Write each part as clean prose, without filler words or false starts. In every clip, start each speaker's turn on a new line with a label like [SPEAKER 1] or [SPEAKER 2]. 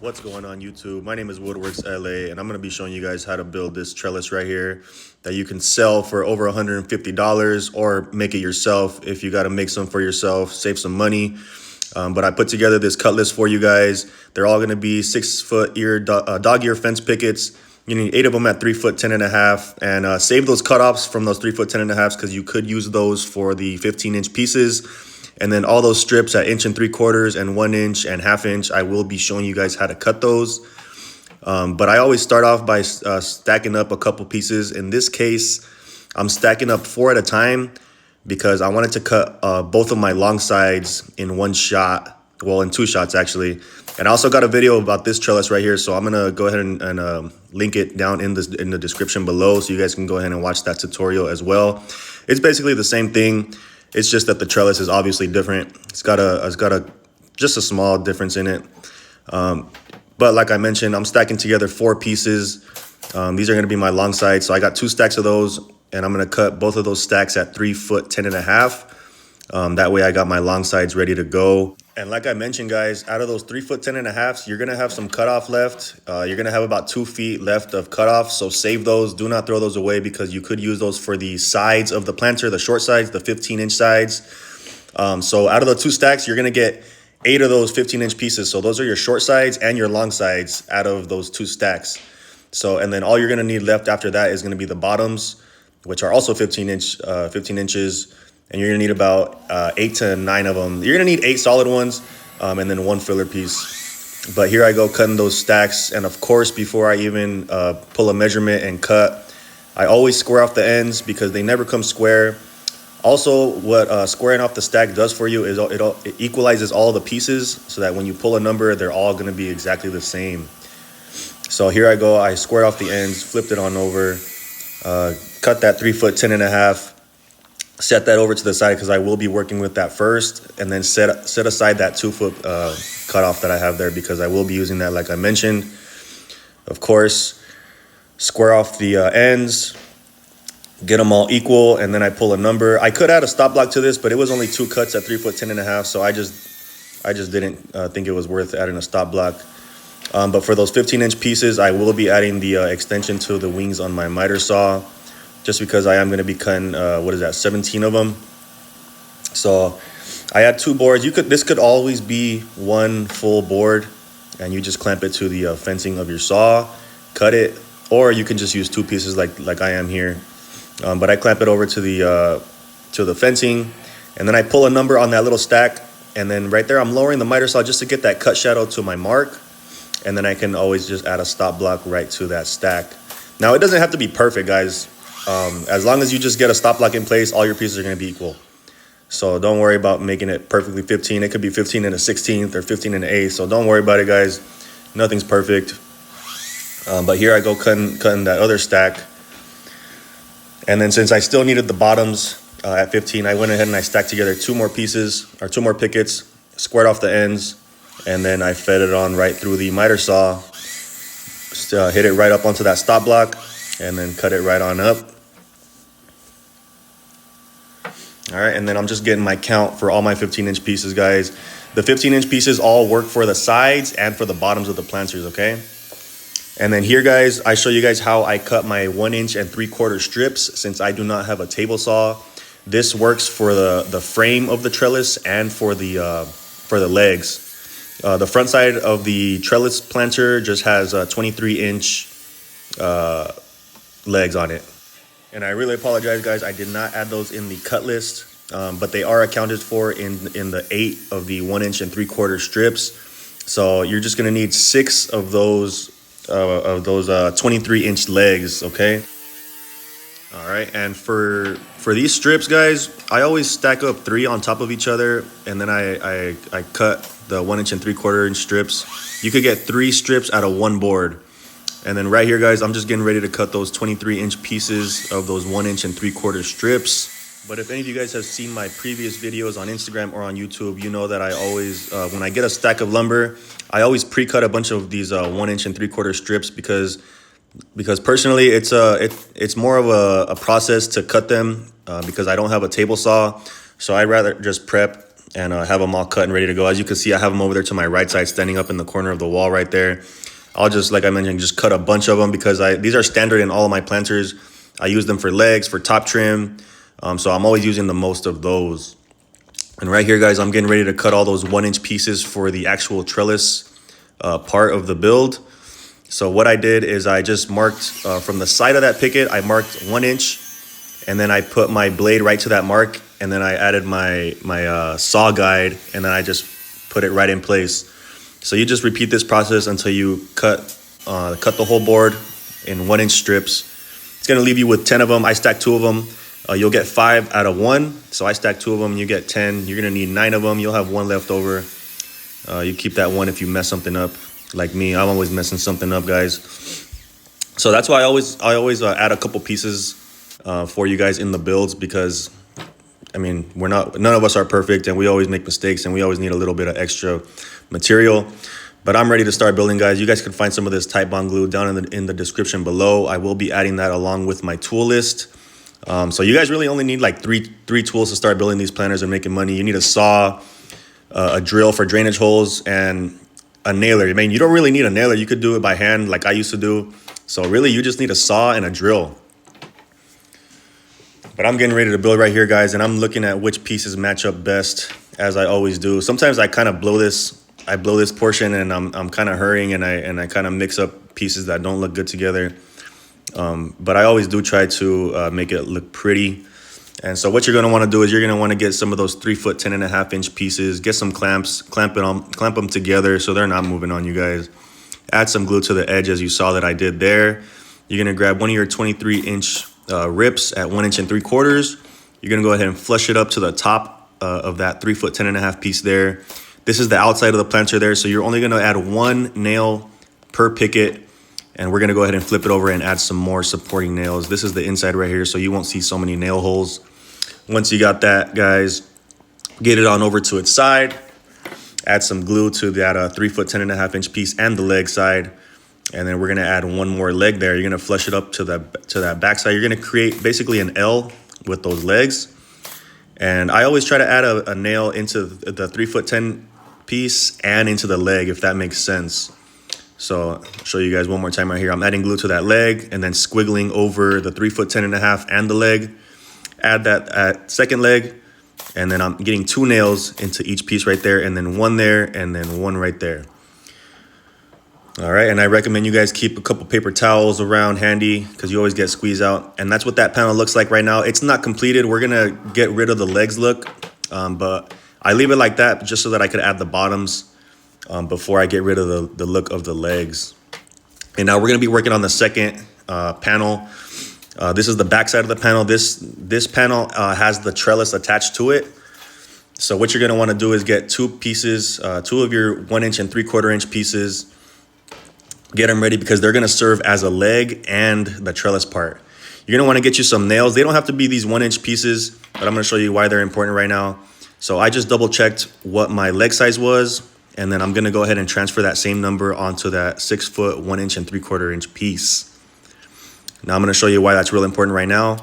[SPEAKER 1] What's going on YouTube? My name is Woodworks LA and I'm going to be showing you guys how to build this trellis right here that you can sell for over $150 or make it yourself if you got to make some for yourself, save some money. But I put together this cut list for you guys. They're all going to be 6-foot dog ear fence pickets. You need 8 of them at 3 foot 10 and a half, and save those cutoffs from those 3 foot 10 and a halves because you could use those for the 15-inch pieces. And then all those strips at 1 3/4 and 1 inch and 1/2 inch, I will be showing you guys how to cut those. But I always start off by stacking up a couple pieces. In this case, I'm stacking up 4 at a time because I wanted to cut both of my long sides in one shot. Well, in 2 shots actually. And I also got a video about this trellis right here, so I'm gonna go ahead and link it down in the description below, so you guys can go ahead and watch that tutorial as well. It's basically the same thing. It's just that the trellis is obviously different. It's got just a small difference in it. But like I mentioned, I'm stacking together 4 pieces. These are gonna be my long sides. So I got 2 stacks of those, and I'm gonna cut both of those stacks at 3 foot 10 and a half. That way I got my long sides ready to go. And like I mentioned, guys, out of those 3 foot 10 and a half, you're gonna have some cutoff left. You're gonna have about 2 feet left of cutoff. So save those, do not throw those away because you could use those for the sides of the planter, the short sides, the 15-inch sides. So out of the 2 stacks, you're gonna get 8 of those 15-inch pieces. So those are your short sides and your long sides out of those 2 stacks. So, and then all you're gonna need left after that is gonna be the bottoms, which are also 15 inches. And you're gonna need about 8 to 9 of them. You're gonna need 8 solid ones and then 1 filler piece. But here I go cutting those stacks. And of course, before I even pull a measurement and cut, I always square off the ends because they never come square. Also, what squaring off the stack does for you is it equalizes all the pieces so that when you pull a number, they're all gonna be exactly the same. So here I go, I squared off the ends, flipped it on over, cut that 3 foot 10 and a half. Set that over to the side because I will be working with that first, and then set aside that 2 foot cutoff that I have there because I will be using that like I mentioned. Of course, square off the ends, get them all equal, and then I pull a number. I could add a stop block to this, but it was only 2 cuts at 3 foot 10 and a half, so I just didn't think it was worth adding a stop block. But for those 15-inch pieces, I will be adding the extension to the wings on my miter saw, just because I am going to be cutting, 17 of them. So I had 2 boards. This could always be 1 full board, and you just clamp it to the fencing of your saw, cut it, or you can just use 2 pieces like I am here. But I clamp it over to the fencing, and then I pull a number on that little stack, and then right there I'm lowering the miter saw just to get that cut shadow to my mark, and then I can always just add a stop block right to that stack. Now it doesn't have to be perfect, guys. As long as you just get a stop block in place, all your pieces are going to be equal. So don't worry about making it perfectly 15. It could be 15 and a 16th or 15 and an 8th. So don't worry about it, guys. Nothing's perfect. But here I go cutting that other stack. And then since I still needed the bottoms at 15, I went ahead and I stacked together 2 more pieces or 2 more pickets, squared off the ends, and then I fed it on right through the miter saw. Hit it right up onto that stop block, and then cut it right on up. All right, and then I'm just getting my count for all my 15-inch pieces, guys. The 15-inch pieces all work for the sides and for the bottoms of the planters, okay? And then here, guys, I show you guys how I cut my 1 inch and 3/4 strips since I do not have a table saw. This works for the frame of the trellis and for the legs. The front side of the trellis planter just has a 23-inch legs on it. And I really apologize, guys, I did not add those in the cut list, but they are accounted for in the 8 of the 1 inch and 3/4 strips. So you're just gonna need 6 of those 23-inch legs, okay? All right, and for these strips, guys, I always stack up 3 on top of each other, and then I cut the 1 inch and 3/4 inch strips. You could get 3 strips out of 1 board. And then right here, guys, I'm just getting ready to cut those 23-inch pieces of those 1 inch and 3/4 strips. But if any of you guys have seen my previous videos on Instagram or on YouTube, you know that I always, when I get a stack of lumber, I always pre-cut a bunch of these 1 inch and 3/4 strips because personally it's more of a process to cut them because I don't have a table saw. So I'd rather just prep and have them all cut and ready to go. As you can see, I have them over there to my right side, standing up in the corner of the wall right there. I'll just, like I mentioned, just cut a bunch of them because these are standard in all of my planters. I use them for legs, for top trim, so I'm always using the most of those. And right here, guys, I'm getting ready to cut all those 1-inch pieces for the actual trellis part of the build. So what I did is I just marked from the side of that picket, I marked 1 inch, and then I put my blade right to that mark, and then I added my saw guide, and then I just put it right in place. So you just repeat this process until you cut the whole board in 1-inch strips. It's gonna leave you with 10 of them. I stacked 2 of them. You'll get 5 out of 1. So I stacked 2 of them, you get 10. You're gonna need 9 of them. You'll have 1 left over. You keep that 1 if you mess something up. Like me, I'm always messing something up, guys. So that's why I always add a couple pieces for you guys in the builds, because I mean, none of us are perfect, and we always make mistakes, and we always need a little bit of extra material. But I'm ready to start building, guys. You guys can find some of this Titebond glue down in the description below. I will be adding that along with my tool list. So you guys really only need like three tools to start building these planters and making money. You need a saw, a drill for drainage holes, and a nailer. I mean, you don't really need a nailer. You could do it by hand like I used to do. So really, you just need a saw and a drill. But I'm getting ready to build right here, guys, and I'm looking at which pieces match up best, as I always do. Sometimes I kind of blow this portion, and I'm kind of hurrying, and I kind of mix up pieces that don't look good together. But I always do try to make it look pretty. And so what you're going to want to do is you're going to want to get some of those 3-foot 10.5-inch pieces, get some clamps, clamp them together so they're not moving on you guys. Add some glue to the edge, as you saw that I did there. You're going to grab one of your 23-inch rips at 1 3/4 inches. You're going to go ahead and flush it up to the top of that 3-foot 10.5 piece there. This is the outside of the planter there, so you're only going to add 1 nail per picket. And we're going to go ahead and flip it over and add some more supporting nails. This is the inside right here, so you won't see so many nail holes. Once you got that, guys, get it on over to its side. Add some glue to that 3-foot 10.5-inch piece and the leg side. And then we're going to add 1 more leg there. You're going to flush it up to that back side. You're going to create basically an L with those legs. And I always try to add a nail into the 3-foot 10 piece and into the leg, if that makes sense. So I'll show you guys one more time right here. I'm adding glue to that leg and then squiggling over the 3-foot 10.5 and the leg. Add that second leg, and then I'm getting 2 nails into each piece right there, and then 1 there, and then 1 right there. All right, and I recommend you guys keep a couple paper towels around handy because you always get squeezed out. And that's what that panel looks like right now. It's not completed. We're gonna get rid of the legs look, but I leave it like that just so that I could add the bottoms before I get rid of the look of the legs. And now we're gonna be working on the second panel. This is the back side of the panel. This panel has the trellis attached to it. So what you're gonna wanna do is get 2 pieces, 2 of your 1 3/4 inch pieces. Get them ready because they're gonna serve as a leg and the trellis part. You're gonna wanna get you some nails. They don't have to be these 1-inch pieces, but I'm gonna show you why they're important right now. So I just double checked what my leg size was, and then I'm gonna go ahead and transfer that same number onto that 6-foot 1 3/4 inch piece. Now I'm gonna show you why that's real important right now.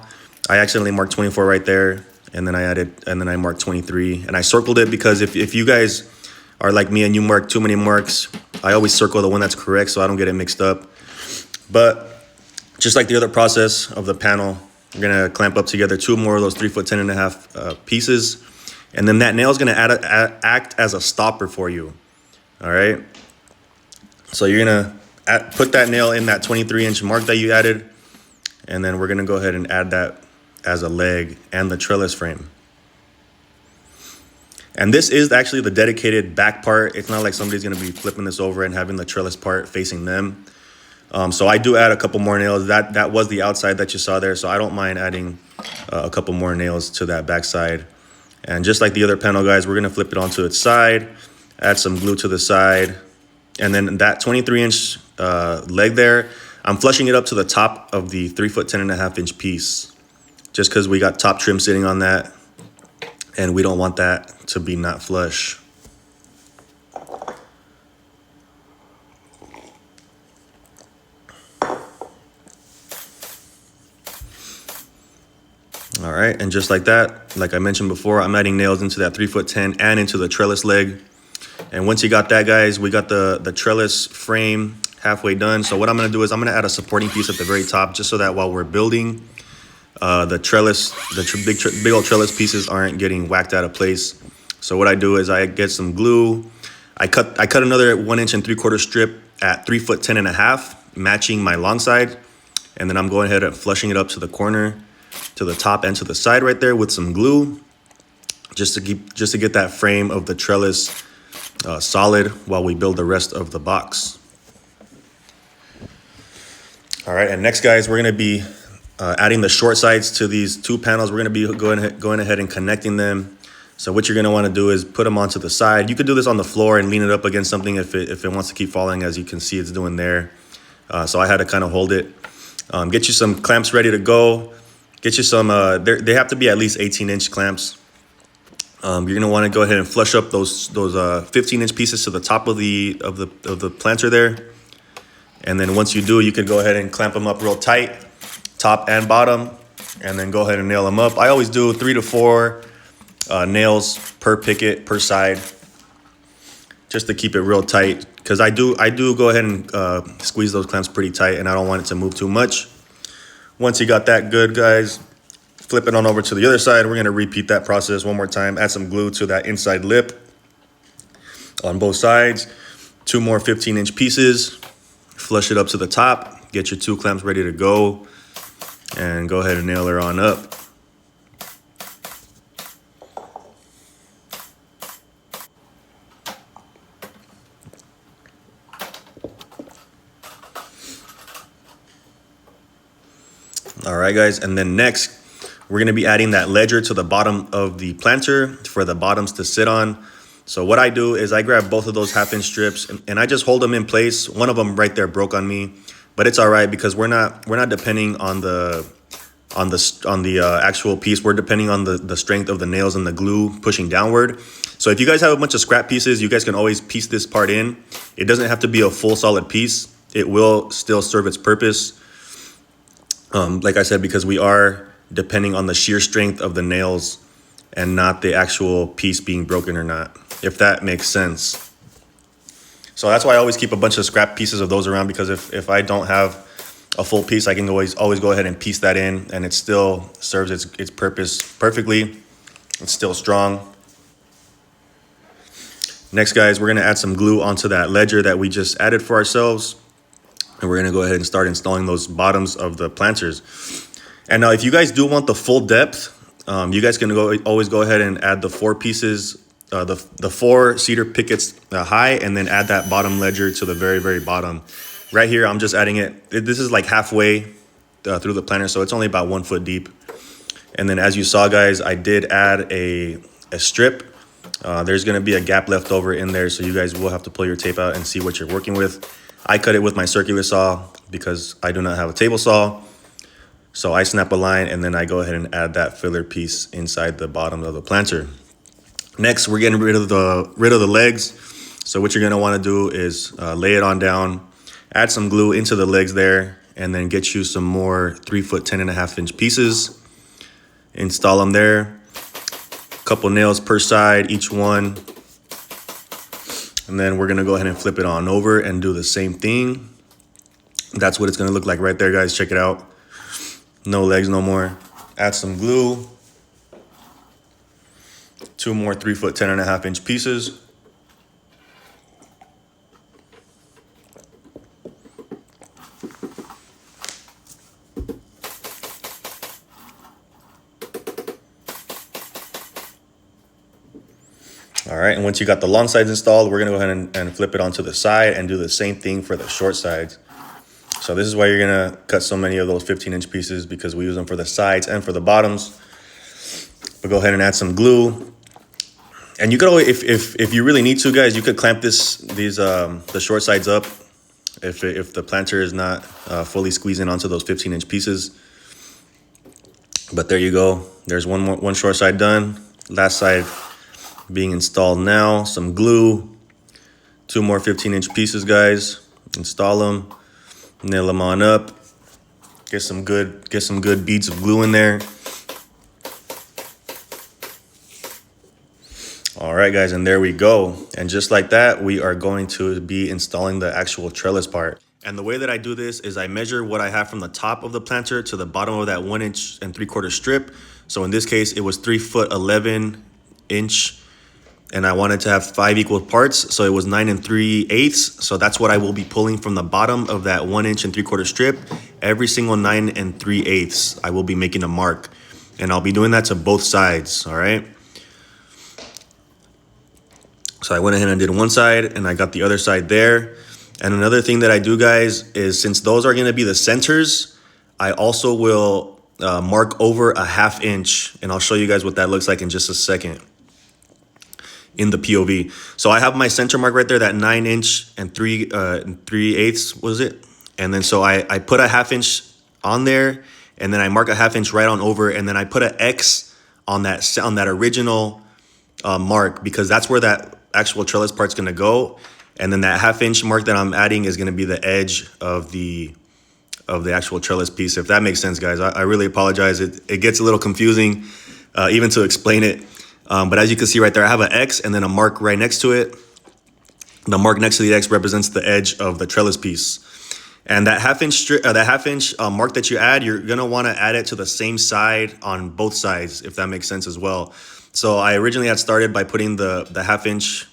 [SPEAKER 1] I accidentally marked 24 right there, and then I marked 23, and I circled it because if you guys are like me and you mark too many marks, I always circle the one that's correct so I don't get it mixed up. But just like the other process of the panel, we're gonna clamp up together 2 more of those 3-foot 10.5 pieces, and then that nail is gonna act as a stopper for you. All right. So you're gonna put that nail in that 23-inch mark that you added, and then we're gonna go ahead and add that as a leg and the trellis frame. And this is actually the dedicated back part. It's not like somebody's gonna be flipping this over and having the trellis part facing them. So I do add a couple more nails. That was the outside that you saw there, so I don't mind adding a couple more nails to that back side. And just like the other panel, guys, we're gonna flip it onto its side, add some glue to the side, and then that 23-inch leg there, I'm flushing it up to the top of the 3-foot 10.5-inch piece, just because we got top trim sitting on that, and we don't want that to be not flush. All right, and just like that, like I mentioned before, I'm adding nails into that 3'10" and into the trellis leg. And once you got that, guys, we got the trellis frame halfway done. So what I'm gonna do is I'm gonna add a supporting piece at the very top, just so that while we're building, the trellis, big old trellis pieces aren't getting whacked out of place. So what I do is I get some glue. I cut another 1 3/4 strip at 3'10½", matching my long side. And then I'm going ahead and flushing it up to the corner, to the top and to the side right there with some glue, just to get that frame of the trellis solid while we build the rest of the box. All right, and next, guys, we're gonna be adding the short sides to these 2 panels. We're gonna be going ahead and connecting them. So what you're gonna wanna do is put them onto the side. You could do this on the floor and lean it up against something if it wants to keep falling, as you can see it's doing there. So I had to kind of hold it. Get you some clamps ready to go. Get you some, they have to be at least 18-inch clamps. You're gonna wanna go ahead and flush up those 15-inch pieces to the top of the planter there. And then once you do, you can go ahead and clamp them up real tight, top and bottom, and then go ahead and nail them up. I always do 3 to 4 nails per picket, per side, just to keep it real tight. Because I do go ahead and squeeze those clamps pretty tight, and I don't want it to move too much. Once you got that good, guys, flip it on over to the other side. We're gonna repeat that process one more time. Add some glue to that inside lip on both sides. 2 more 15-inch pieces. Flush it up to the top. Get your 2 clamps ready to go, and go ahead and nail her on up. All right, guys, and then next, we're gonna be adding that ledger to the bottom of the planter for the bottoms to sit on. So what I do is I grab both of those 1/2-inch strips and I just hold them in place. One of them right there broke on me, but it's all right because we're not depending on the actual piece. We're depending on the strength of the nails and the glue pushing downward. So if you guys have a bunch of scrap pieces, you guys can always piece this part in. It doesn't have to be a full solid piece. It will still serve its purpose. Like I said, because we are depending on the shear strength of the nails and not the actual piece being broken or not, if that makes sense. So that's why I always keep a bunch of scrap pieces of those around, because if I don't have a full piece, I can always go ahead and piece that in, and it still serves its purpose perfectly. It's still strong. Next, guys, we're gonna add some glue onto that ledger that we just added for ourselves. And we're gonna go ahead and start installing those bottoms of the planters. And now if you guys do want the full depth, you guys can always go ahead and add the 4 pieces, the 4 cedar pickets high, and then add that bottom ledger to the very, very bottom. Right here, I'm just adding it. This is like halfway through the planter, so it's only about 1 foot deep. And then as you saw, guys, I did add a strip. There's gonna be a gap left over in there, so you guys will have to pull your tape out and see what you're working with. I cut it with my circular saw because I do not have a table saw. So I snap a line and then I go ahead and add that filler piece inside the bottom of the planter. Next, we're getting rid of the legs. So what you're gonna wanna do is lay it on down, add some glue into the legs there, and then get you some more 3'10½" pieces. Install them there. Couple nails per side, each one. And then we're gonna go ahead and flip it on over and do the same thing. That's what it's gonna look like right there, guys. Check it out. No legs no more. Add some glue. 2 more 3'10½" pieces. All right, and once you got the long sides installed, we're gonna go ahead and flip it onto the side and do the same thing for the short sides. So this is why you're gonna cut so many of those 15-inch pieces, because we use them for the sides and for the bottoms. But go ahead and add some glue. And you could always, if you really need to, guys, you could clamp the short sides up if the planter is not fully squeezing onto those 15-inch pieces. But there you go. There's one short side done. Last side being installed now. Some glue. 2 more 15-inch pieces, guys. Install them. Nail them on up. Get some good beads of glue in there. All right, guys, and there we go. And just like that, we are going to be installing the actual trellis part. And the way that I do this is I measure what I have from the top of the planter to the bottom of that 1 inch and 3/4 strip. So in this case, it was 3 foot 11 inch, and I wanted to have 5 equal parts. So it was 9 3/8. So that's what I will be pulling from the bottom of that 1 inch and 3/4 strip. Every single 9 3/8, I will be making a mark, and I'll be doing that to both sides. All right. So I went ahead and did one side, and I got the other side there. And another thing that I do, guys, is since those are going to be the centers, I also will mark over a 1/2 inch, and I'll show you guys what that looks like in just a second in the POV. So I have my center mark right there, that 9 inch and 3/8 was it? And then so I put a 1/2 inch on there, and then I mark a 1/2 inch right on over, and then I put an X on that original mark, because that's where that actual trellis part's going to go. And then that 1/2 inch mark that I'm adding is going to be the edge of the actual trellis piece, if that makes sense, guys. I really apologize. It gets a little confusing even to explain it. But as you can see right there, I have an X and then a mark right next to it. The mark next to the X represents the edge of the trellis piece. And that 1/2 inch mark that you add, you're going to want to add it to the same side on both sides, if that makes sense as well. So I originally had started by putting the 1/2 inch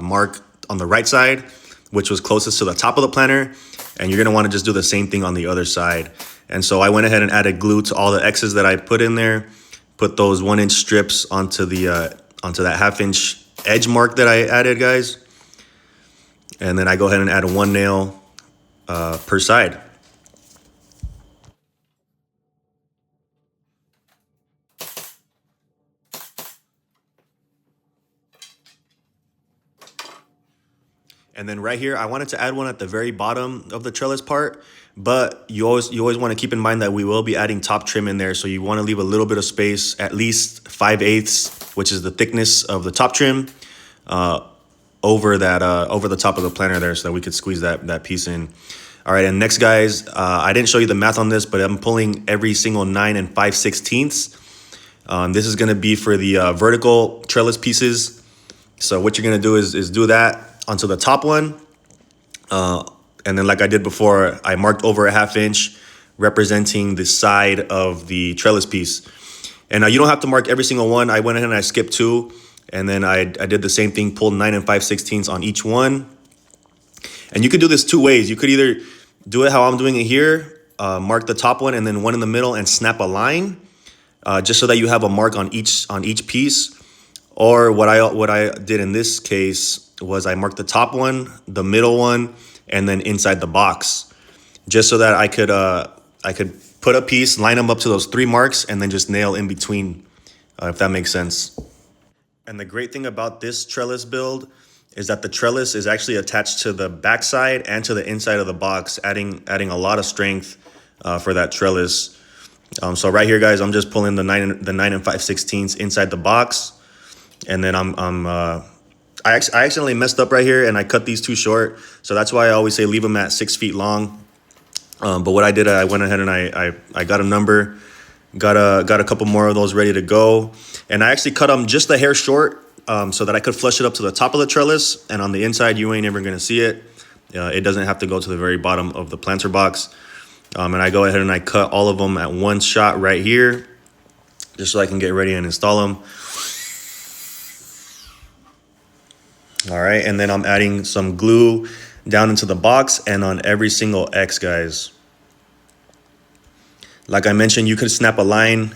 [SPEAKER 1] mark on the right side, which was closest to the top of the planter. And you're going to want to just do the same thing on the other side. And so I went ahead and added glue to all the X's that I put in there, put those 1 inch strips onto that 1/2 inch edge mark that I added, guys. And then I go ahead and add 1 nail per side. And then right here, I wanted to add one at the very bottom of the trellis part, but you always want to keep in mind that we will be adding top trim in there. So you want to leave a little bit of space, at least 5/8, which is the thickness of the top trim, over the top of the planter there, so that we could squeeze that piece in. All right, and next, guys, I didn't show you the math on this, but I'm pulling every single 9 5/16. This is going to be for the vertical trellis pieces. So what you're going to do is do that onto the top one. And then like I did before, I marked over a 1/2 inch representing the side of the trellis piece. And now you don't have to mark every single one. I went ahead and I skipped 2. And then I did the same thing, pulled 9 5/16 on each one. And you could do this 2 ways. You could either do it how I'm doing it here, mark the top one and then one in the middle and snap a line, just so that you have a mark on each piece. Or what I did in this case was I marked the top one, the middle one, and then inside the box, just so that I could put a piece, line them up to those 3 marks, and then just nail in between, if that makes sense. And the great thing about this trellis build is that the trellis is actually attached to the backside and to the inside of the box, adding a lot of strength for that trellis. So right here, guys, I'm just pulling the 9 5/16 inside the box, and then I accidentally messed up right here and I cut these too short. So that's why I always say leave them at 6 feet long. But what I did, I went ahead and I got a number, got a couple more of those ready to go. And I actually cut them just a hair short so that I could flush it up to the top of the trellis. And on the inside, you ain't ever going to see it. It doesn't have to go to the very bottom of the planter box. And I go ahead and I cut all of them at one shot right here, just so I can get ready and install them. All right, and then I'm adding some glue down into the box and on every single X, guys. Like I mentioned, you could snap a line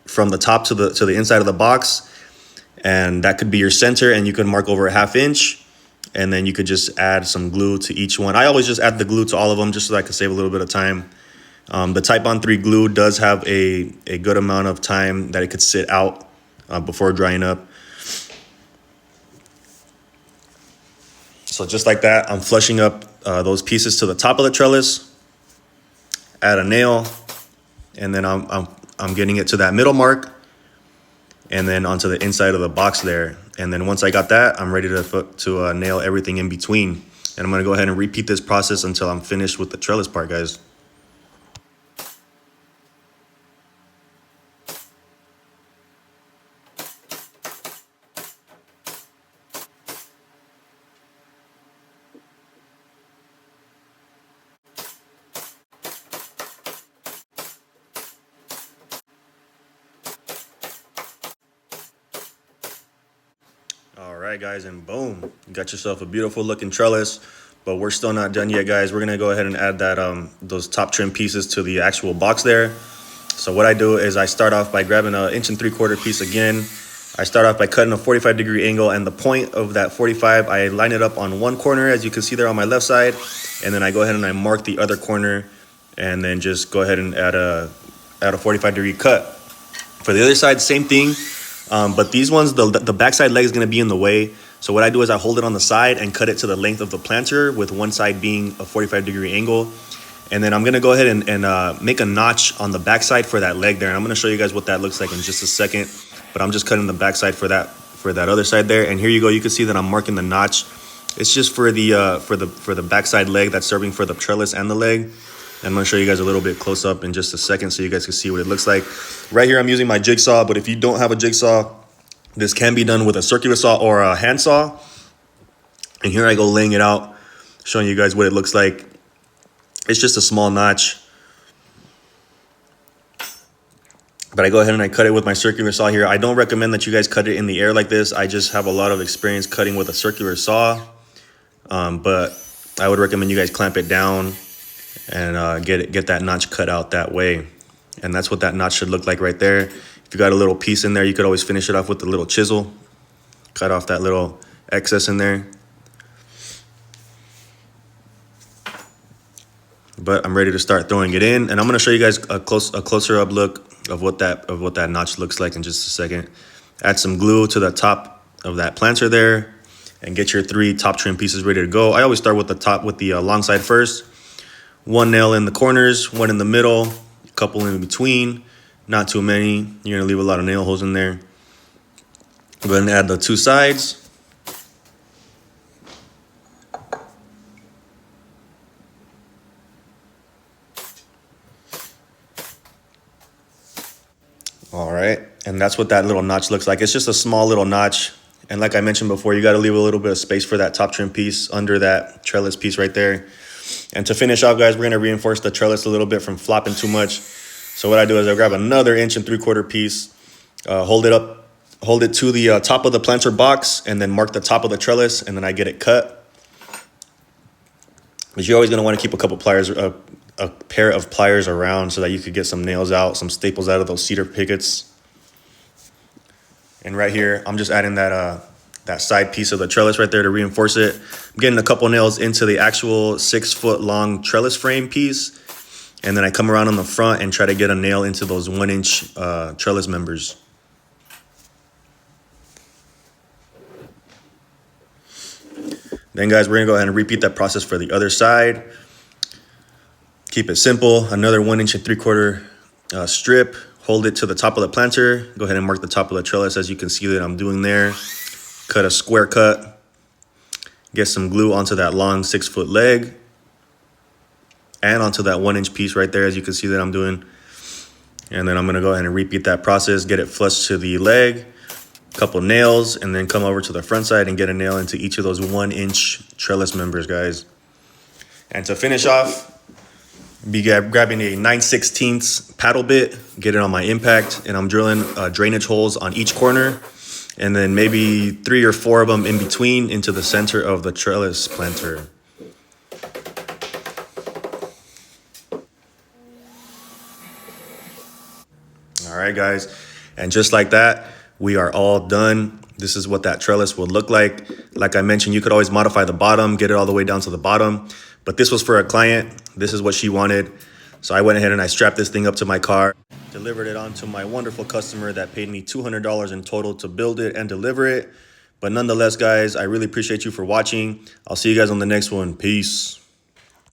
[SPEAKER 1] from the top to the inside of the box, and that could be your center, and you could mark over a 1/2 inch, and then you could just add some glue to each one. I always just add the glue to all of them just so that I can save a little bit of time. The Type-On 3 glue does have a good amount of time that it could sit out before drying up. So just like that, I'm flushing up those pieces to the top of the trellis, add a nail, and then I'm getting it to that middle mark, and then onto the inside of the box there. And then once I got that, I'm ready to nail everything in between. And I'm gonna go ahead and repeat this process until I'm finished with the trellis part, guys. right, guys, and boom, you got yourself a beautiful looking trellis. But we're still not done yet, guys. We're gonna go ahead and add that those top trim pieces to the actual box there. So what I do is I start off by grabbing an 1 3/4 inch piece again. I start off by cutting a 45-degree angle, and the point of that 45, I line it up on one corner, as you can see there on my left side, and then I go ahead and I mark the other corner, and then just go ahead and add a 45-degree cut. For the other side, same thing, but these ones, the backside leg is going to be in the way. So what I do is I hold it on the side and cut it to the length of the planter, with one side being a 45-degree angle. And then I'm going to go ahead and make a notch on the backside for that leg there. And I'm going to show you guys what that looks like in just a second. But I'm just cutting the backside for that other side there. And here you go. You can see that I'm marking the notch. It's just for the backside leg that's serving for the trellis and the leg. And I'm going to show you guys a little bit close up in just a second so you guys can see what it looks like. Right here I'm using my jigsaw, but if you don't have a jigsaw, this can be done with a circular saw or a hand saw. And here I go laying it out, showing you guys what it looks like. It's just a small notch. But I go ahead and I cut it with my circular saw here. I don't recommend that you guys cut it in the air like this. I just have a lot of experience cutting with a circular saw. But I would recommend you guys clamp it down and get that notch cut out that way. And that's what that notch should look like right there. If you got a little piece in there, you could always finish it off with a little chisel. Cut off that little excess in there. But I'm ready to start throwing it in, and I'm gonna show you guys a closer up look of what that notch looks like in just a second. Add some glue to the top of that planter there, and get your 3 top trim pieces ready to go. I always start with the long side first. 1 nail in the corners, 1 in the middle, a couple in between, not too many. You're gonna leave a lot of nail holes in there. Go ahead and add the 2 sides. All right, and that's what that little notch looks like. It's just a small little notch. And like I mentioned before, you got to leave a little bit of space for that top trim piece under that trellis piece right there. And to finish off, guys, we're going to reinforce the trellis a little bit from flopping too much. So what I do is I grab another 1 3/4 inch piece, hold it to the top of the planter box, and then mark the top of the trellis, and then I get it cut. But you're always going to want to keep a pair of pliers around so that you could get some nails out, some staples out of those cedar pickets. And right here, I'm just adding that side piece of the trellis right there to reinforce it. I'm getting a couple nails into the actual 6 foot long trellis frame piece. And then I come around on the front and try to get a nail into those 1 inch trellis members. Then guys, we're gonna go ahead and repeat that process for the other side. Keep it simple. Another 1 3/4 inch strip. Hold it to the top of the planter. Go ahead and mark the top of the trellis, as you can see that I'm doing there. Cut a square cut. Get some glue onto that long 6 foot leg. And onto that 1 inch piece right there, as you can see that I'm doing. And then I'm gonna go ahead and repeat that process. Get it flush to the leg. Couple nails, and then come over to the front side and get a nail into each of those 1 inch trellis members, guys. And to finish off, be grabbing a 9/16 paddle bit, get it on my impact, and I'm drilling drainage holes on each corner, and then maybe 3 or 4 of them in between into the center of the trellis planter. All right, guys, and just like that, we are all done. This is what that trellis would look like. Like I mentioned, you could always modify the bottom, get it all the way down to the bottom. But this was for a client. This is what she wanted. So I went ahead and I strapped this thing up to my car, delivered it on to my wonderful customer that paid me $200 in total to build it and deliver it. But nonetheless, guys, I really appreciate you for watching. I'll see you guys on the next one. Peace.